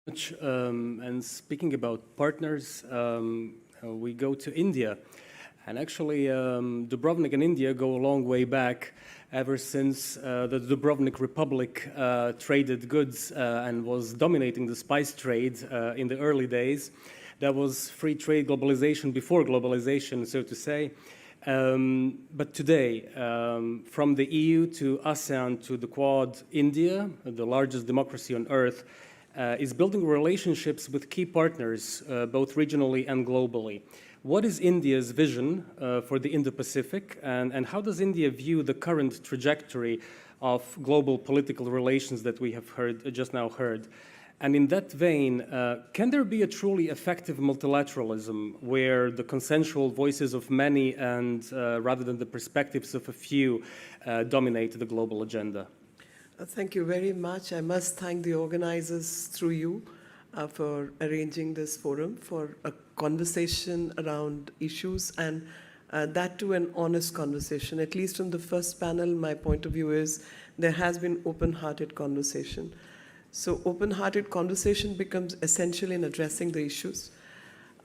And speaking about partners, we go to India. And actually, Dubrovnik and India go a long way back, ever since the Dubrovnik Republic traded goods and was dominating the spice trade in the early days. That was free trade globalization before globalization, so to say. But today, from the EU to ASEAN to the Quad, India, the largest democracy on earth, is building relationships with key partners, both regionally and globally. What is India's vision for the Indo-Pacific, and how does India view the current trajectory of global political relations that we have just now heard? And in that vein, can there be a truly effective multilateralism where the consensual voices of many and rather than the perspectives of a few dominate the global agenda? Thank you very much. I must thank the organizers through you for arranging this forum for a conversation around issues, and that too an honest conversation. At least from the first panel, my point of view is there has been open-hearted conversation. So open-hearted conversation becomes essential in addressing the issues.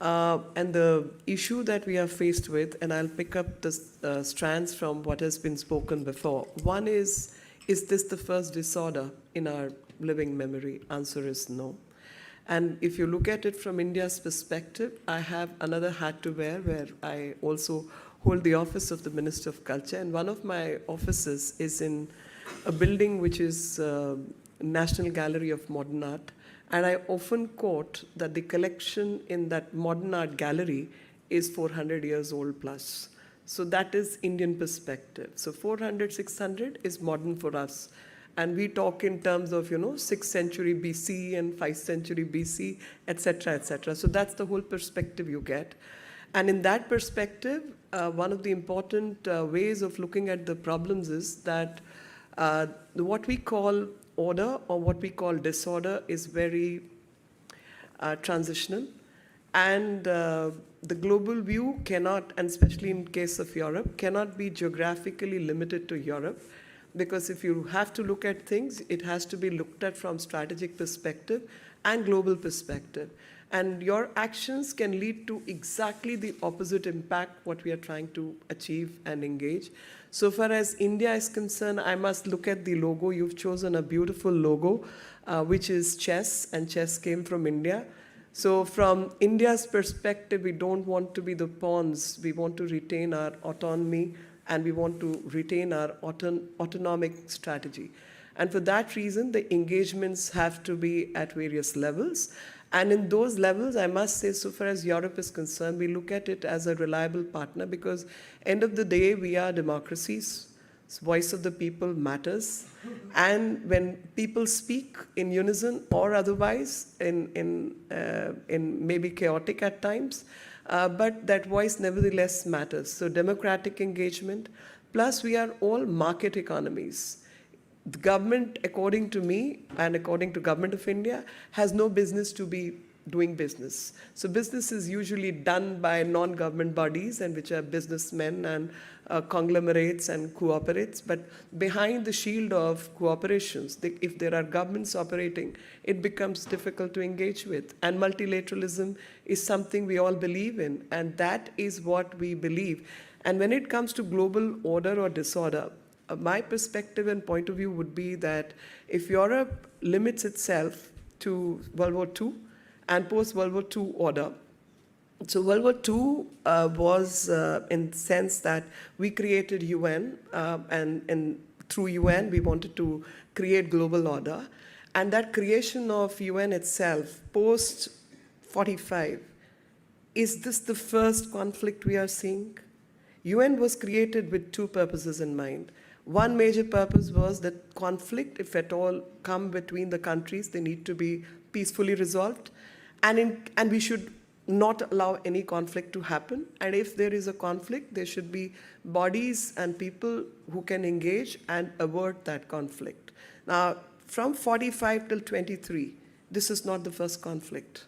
And the issue that we are faced with, and I'll pick up the strands from what has been spoken before. One is this the first disorder in our living memory? Answer is no. And if you look at it from India's perspective, I have another hat to wear where I also hold the office of the Minister of Culture. And one of my offices is in a building which is National Gallery of Modern Art. And I often quote that the collection in that modern art gallery is 400 years old plus. So that is Indian perspective. So 400, 600 is modern for us. And we talk in terms of, 6th century BC and 5th century BC, et cetera, et cetera. So that's the whole perspective you get. And in that perspective, one of the important ways of looking at the problems is that what we call order or what we call disorder is very transitional. And the global view cannot, and especially in case of Europe, cannot be geographically limited to Europe. Because if you have to look at things, it has to be looked at from strategic perspective and global perspective. And your actions can lead to exactly the opposite impact what we are trying to achieve and engage. So far as India is concerned, I must look at the logo. You've chosen a beautiful logo, which is chess, and chess came from India. So from India's perspective, we don't want to be the pawns. We want to retain our autonomy, and we want to retain our autonomic strategy. And for that reason, the engagements have to be at various levels. And in those levels, I must say, so far as Europe is concerned, we look at it as a reliable partner because end of the day, we are democracies. Voice of the people matters. And when people speak in unison or otherwise, in maybe chaotic at times, but that voice nevertheless matters. So democratic engagement, plus we are all market economies. The government, according to me and according to Government of India, has no business to be doing business. So business is usually done by non-government bodies, and which are businessmen and conglomerates and cooperates. But behind the shield of cooperations, if there are governments operating, it becomes difficult to engage with. And multilateralism is something we all believe in, and that is what we believe. And when it comes to global order or disorder, my perspective and point of view would be that if Europe limits itself to World War II and post-World War II order, so World War II was in the sense that we created UN, and through UN we wanted to create global order. And that creation of UN itself, post-45, is this the first conflict we are seeing? UN was created with two purposes in mind. One major purpose was that conflict, if at all, come between the countries, they need to be peacefully resolved. And we should not allow any conflict to happen. And if there is a conflict, there should be bodies and people who can engage and avert that conflict. Now, from 45 till 23, this is not the first conflict.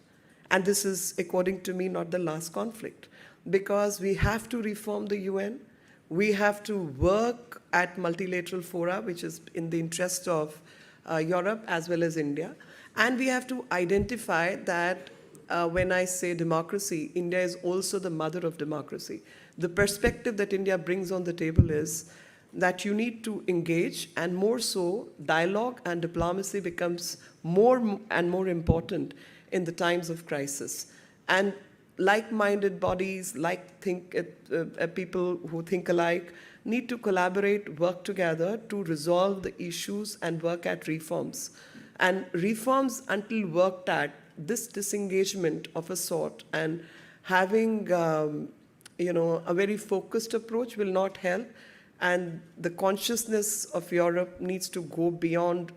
And this is, according to me, not the last conflict. Because we have to reform the UN. We have to work at multilateral fora, which is in the interest of Europe as well as India. And we have to identify that when I say democracy, India is also the mother of democracy. The perspective that India brings on the table is that you need to engage, and more so, dialogue and diplomacy becomes more and more important in the times of crisis. And like-minded bodies, people who think alike, need to collaborate, work together to resolve the issues and work at reforms. And reforms, until worked at, this disengagement of a sort and having a very focused approach will not help. And the consciousness of Europe needs to go beyond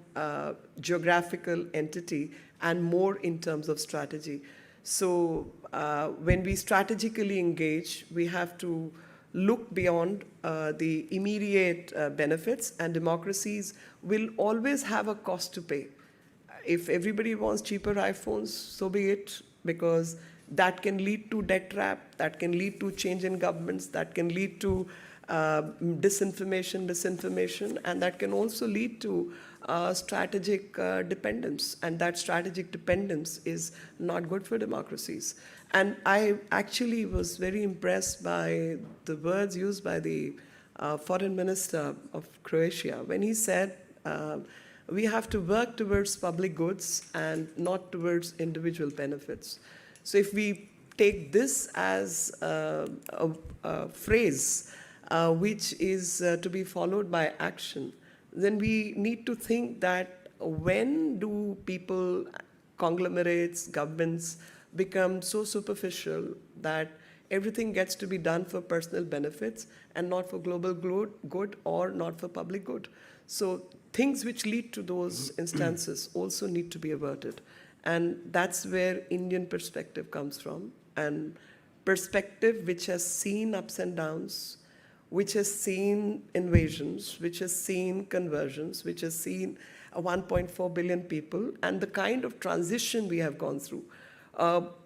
geographical entity and more in terms of strategy. So when we strategically engage, we have to look beyond the immediate benefits, and democracies will always have a cost to pay. If everybody wants cheaper iPhones, so be it, because that can lead to debt trap, that can lead to change in governments, that can lead to disinformation, and that can also lead to strategic dependence. And that strategic dependence is not good for democracies. And I actually was very impressed by the words used by the foreign minister of Croatia when he said, we have to work towards public goods and not towards individual benefits. So if we take this as a phrase which is to be followed by action, then we need to think that when do people, conglomerates, governments become so superficial that everything gets to be done for personal benefits and not for global good or not for public good. So things which lead to those instances also need to be averted. And that's where Indian perspective comes from. And perspective which has seen ups and downs, which has seen invasions, which has seen conversions, which has seen 1.4 billion people, and the kind of transition we have gone through.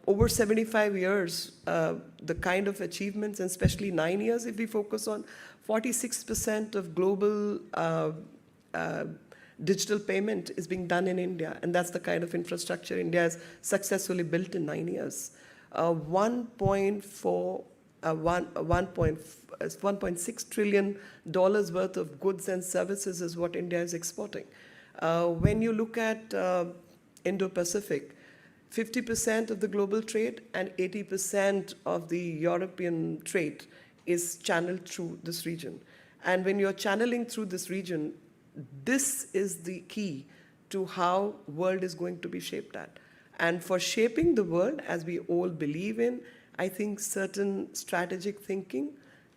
Over 75 years, the kind of achievements, and especially 9 years, if we focus on 46% of global digital payment is being done in India, and that's the kind of infrastructure India has successfully built in 9 years. $1.6 trillion worth of goods and services is what India is exporting. When you look at Indo-Pacific, 50% of the global trade and 80% of the European trade is channeled through this region. And when you're channeling through this region, this is the key to how the world is going to be shaped at. And for shaping the world, as we all believe in, I think certain strategic thinking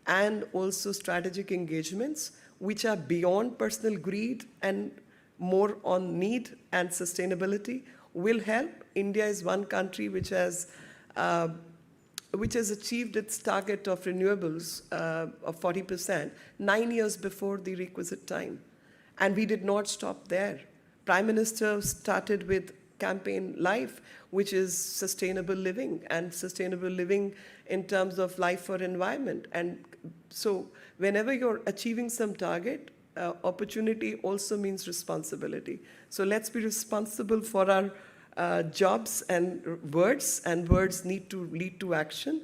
and also strategic engagements, which are beyond personal greed and more on need and sustainability, will help. India is one country which has achieved its target of renewables of 40% 9 years before the requisite time. And we did not stop there. Prime Minister started with Campaign Life, which is sustainable living, and sustainable living in terms of life for environment. And so whenever you're achieving some target, opportunity also means responsibility. So let's be responsible for our jobs and words need to lead to action.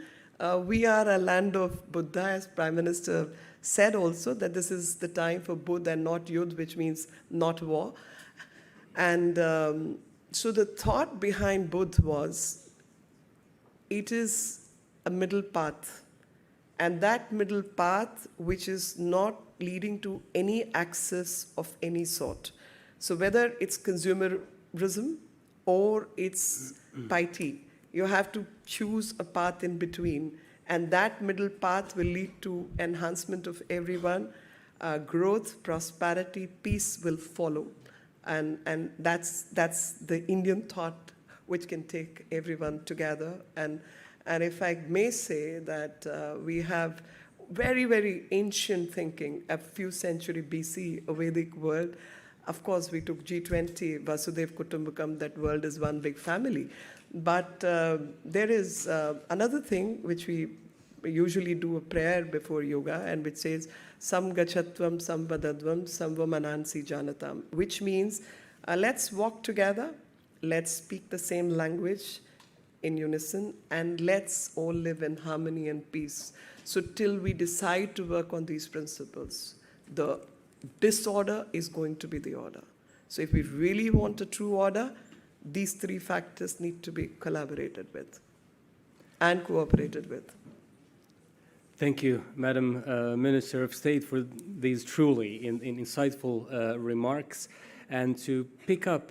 We are a land of Buddha, as Prime Minister said also, that this is the time for Buddha and not Yudh, which means not war. And so the thought behind Buddha was, it is a middle path. And that middle path, which is not leading to any access of any sort. So whether it's consumerism or it's piety, you have to choose a path in between. And that middle path will lead to enhancement of everyone. Growth, prosperity, peace will follow. And that's the Indian thought which can take everyone together. And if I may say that we have very, very ancient thinking, a few centuries BC, a Vedic world. Of course, we took G20, Vasudev Kutumbakam, that world is one big family. But there is another thing which we usually do a prayer before yoga, and which says, Sam gachatvam, sam vadadvam, sam vamanansi janatam, which means let's walk together let's speak the same language in unison, and let's all live in harmony and peace. So till we decide to work on these principles, the disorder is going to be the order. So if we really want a true order, these three factors need to be collaborated with and cooperated with. Thank you, Madam Minister of State, for these truly insightful remarks. And to pick up